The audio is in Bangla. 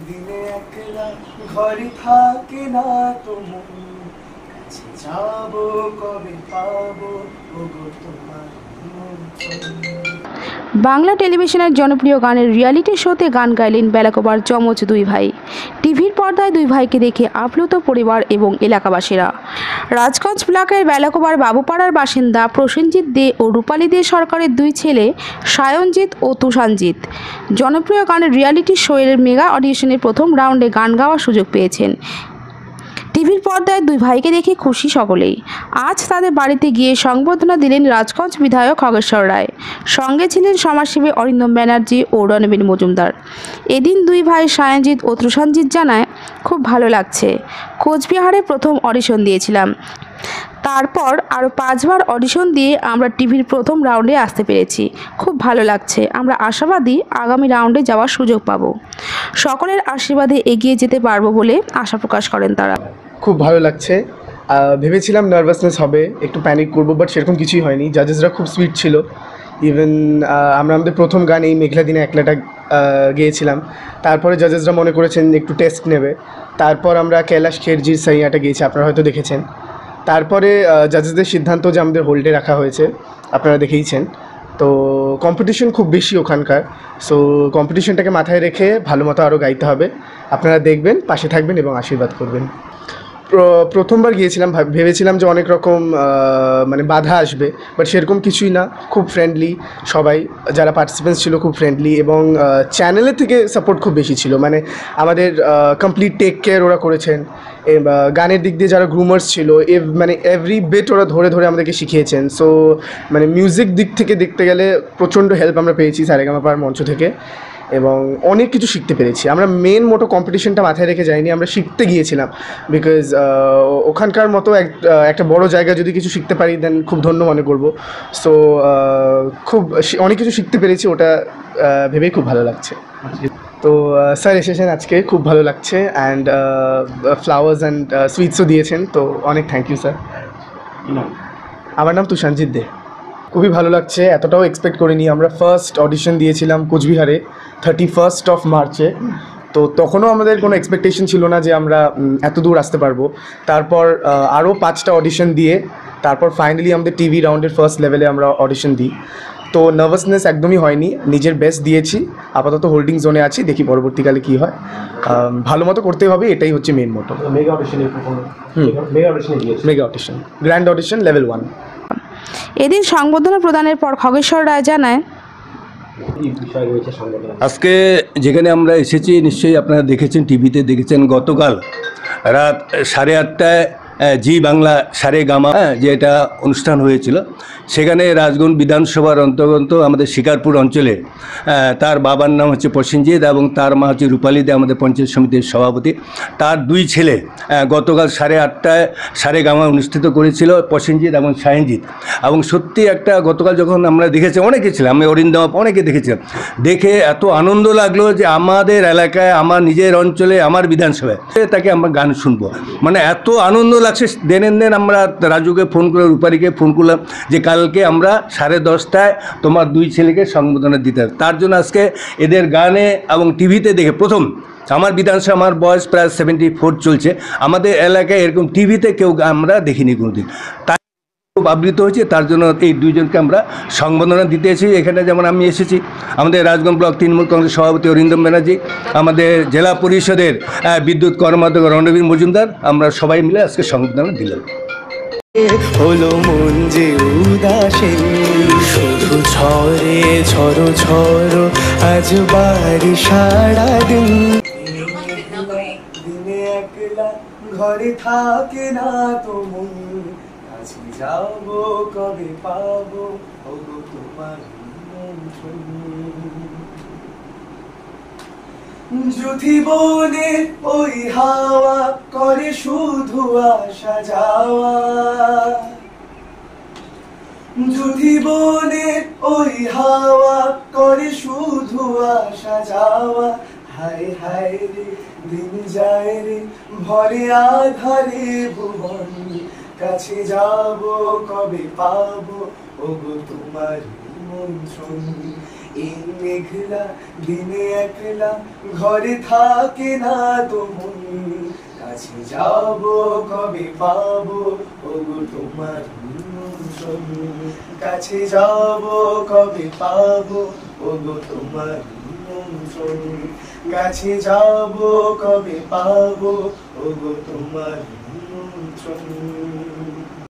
দিনে একলা ঘরে থাকে না তো মন, কাছে যাবো কবে পাবো ওগো তোমার মন। বাংলা টেলিভিশনের জনপ্রিয় গানের রিয়ালিটি শোতে গান গাইলেন বেলাকোবার যমজ দুই ভাই। টিভির পর্দায় দুই ভাইকে দেখে আপ্লুত পরিবার এবং এলাকাবাসীরা। রাজগঞ্জ ব্লকের বেলাকোবার বাবুপাড়ার বাসিন্দা প্রসেনজিৎ দে ও রূপালী দে সরকারের দুই ছেলে সায়নজিৎ ও তুষানজিৎ জনপ্রিয় গানের রিয়ালিটি শোয়ের মেগা অডিশনের প্রথম রাউন্ডে গান গাওয়ার সুযোগ পেয়েছেন। টিভির পর্দায় দুই ভাইকে দেখে খুশি সকলেই। আজ তাদের বাড়িতে গিয়ে সংবর্ধনা দিলেন রাজগঞ্জ বিধায়ক খগেশ্বর রায়। সঙ্গে ছিলেন সমাজসেবী অরিন্দম ব্যানার্জি ও রণবীর মজুমদার। এদিন দুই ভাই সায়নজিৎ ও তুষানজিৎ জানায়, খুব ভালো লাগছে। কোচবিহারে প্রথম অডিশন দিয়েছিলাম, তারপর আরও 5 বার অডিশন দিয়ে আমরা টিভির প্রথম রাউন্ডে আসতে পেরেছি। খুব ভালো লাগছে। আমরা আশাবাদী আগামী রাউন্ডে যাওয়ার সুযোগ পাব। সকলের আশীর্বাদে এগিয়ে যেতে পারবো বলে আশা প্রকাশ করেন তারা। খুব ভালো লাগছে। ভেবেছিলাম নার্ভাসনেস হবে, একটু প্যানিক করবো, বাট সেরকম কিছুই হয়নি। জাজেসরা খুব সুইট ছিল। ইভেন আমরা আমাদের প্রথম গান এই মেঘলা দিনে একলাটা গেয়েছিলাম। তারপরে জাজেসরা মনে করেছেন একটু টেস্ট নেবে। তারপর আমরা কৈলাশ খেরজির সাইয়াটা গেয়েছি, আপনারা হয়তো দেখেছেন। তারপরে জাজেসদের সিদ্ধান্ত যে আমাদের হোল্ডে রাখা হয়েছে, আপনারা দেখেইছেন। তো কম্পিটিশন খুব বেশি ওখানকার। সো কম্পিটিশনটাকে মাথায় রেখে ভালো মতো আরও গাইতে হবে। আপনারা দেখবেন, পাশে থাকবেন এবং আশীর্বাদ করবেন। প্রথমবার গিয়েছিলাম, ভেবেছিলাম যে অনেক রকম মানে বাধা আসবে, বাট সেরকম কিছুই না। খুব ফ্রেন্ডলি সবাই, যারা পার্টিসিপেন্টস ছিল খুব ফ্রেন্ডলি, এবং চ্যানেলের থেকে সাপোর্ট খুব বেশি ছিল। মানে আমাদের কমপ্লিট টেক কেয়ার ওরা করেছেন। গানের দিক দিয়ে যারা গ্রুমার্স ছিল, মানে এভরি বিট ওরা ধরে ধরে আমাদেরকে শিখিয়েছেন। সো মানে মিউজিক দিক থেকে দেখতে গেলে প্রচণ্ড হেল্প আমরা পেয়েছি সারেগামাপার মঞ্চ থেকে, এবং অনেক কিছু শিখতে পেরেছি। আমরা মেন মোটো কম্পিটিশনটা মাথায় রেখে যাইনি, আমরা শিখতে গিয়েছিলাম। বিকজ ওখানকার মতো একটা বড় জায়গা যদি কিছু শিখতে পারি, দেন খুব ধন্য মনে করবো। সো খুব অনেক কিছু শিখতে পেরেছি, ওটা ভেবেই খুব ভালো লাগছে। তো স্যার এসেছেন আজকে, খুব ভালো লাগছে। অ্যান্ড ফ্লাওয়ার্স অ্যান্ড সুইটসও দিয়েছেন, তো অনেক থ্যাংক ইউ স্যার। আমার নাম তুষানজিৎ দে। খুবই ভালো লাগছে, এতটাও এক্সপেক্ট করিনি। আমরা ফার্স্ট অডিশন দিয়েছিলাম কোচবিহারে 31 মার্চে। তো তখনও আমাদের কোনো এক্সপেকটেশন ছিল না যে আমরা এত দূর আসতে পারবো। তারপর আরও 5টা অডিশন দিয়ে তারপর ফাইনালি আমাদের টিভি রাউন্ডের ফার্স্ট লেভেলে আমরা অডিশন দিই। তো নার্ভাসনেস একদমই হয়নি, নিজের বেস্ট দিয়েছি। আপাতত হোল্ডিং জোনে আছি, দেখি পরবর্তীকালে কী হয়। ভালো মতো করতে হবে, এটাই হচ্ছে main motto. Mega audition, grand audition level 1। এদিন সংবর্ধনা প্রদানের পর খগেশ্বর রায় জানায়, আজকে যেখানে আমরা এসেছি নিশ্চয়ই আপনারা দেখেছেন, টিভিতে দেখেছেন, গতকাল রাত 8:30টায় জি বাংলা সারেগামা যে এটা অনুষ্ঠান হয়েছিল, সেখানে রাজগঞ্জ বিধানসভার অন্তর্গত আমাদের শিকারপুর অঞ্চলে তার বাবার নাম হচ্ছে প্রসেনজিৎ এবং তার মা হচ্ছে রূপালী দে, আমাদের পঞ্চায়েত সমিতির সভাপতি। তার দুই ছেলে গতকাল 8:30টায় সারেগামা অনুষ্ঠিত করেছিল, প্রসেনজিৎ এবং সায়নজিৎ। এবং সত্যি একটা গতকাল যখন আমরা দেখেছি, অনেকে ছিলাম, আমি অরিন্দম অনেকে দেখেছিলাম, দেখে এত আনন্দ লাগলো যে আমাদের এলাকায়, আমার নিজের অঞ্চলে, আমার বিধানসভায় তাকে আমরা গান শুনবো, মানে এত আনন্দ লাগছে। দেন আমরা রাজুকে ফোন করে, রূপালীকে ফোন করলাম যে কালকে আমরা 10:30টায় তোমার দুই ছেলেকে সংবর্ধনা দিতে হবে। তার জন্য আজকে এদের গানে এবং টিভিতে দেখে প্রথম, আমার বিধানসভা, আমার বয়স প্রায় 74 চলছে, আমাদের এলাকায় এরকম টিভিতে কেউ আমরা দেখিনি কোনোদিন। তাই খুব আবৃত হয়েছে, তার জন্য এই দুইজনকে আমরা সংবর্ধনা দিতে এসেছি। এখানে যেমন আমি এসেছি, আমাদের রাজগঞ্জ ব্লক তৃণমূল কংগ্রেস সভাপতি অরিন্দম ব্যানার্জি, আমাদের জেলা পরিষদের বিদ্যুৎ কর্মাধ্যক্ষ রণবীর মজুমদার, আমরা সবাই মিলে আজকে সংবর্ধনা দিলাম। হলো মন যে উদাসে, শুধু ঝরে ঝড়ো ঝড়ো আজ বাড়ি সারাদিন। দিনে একলা ঘরে থাকে না তো মন, কাছে যাবো কবে পাবো ওগো তোমার মন। যুথি বনে ওই হাওয়া করে শুধু আসা যাওয়া, যুথি বনে ওই হাওয়া করে শুধু আসা যাওয়া। হায় হায় রে দিন যায় রে ভরে আধারে ভুবন, কাছে যাব কবে পাবো ওগো তোমার মন্ত্রণ। এই মেঘলা দিনে একলা ঘরে থাকে না তো মন, কাছে যাব কবে পাবো ওগো তোমার মন, কাছে যাব কবে পাবো ওগো তোমার মন, কাছে যাব কবে পাবো ওগো তোমার মন।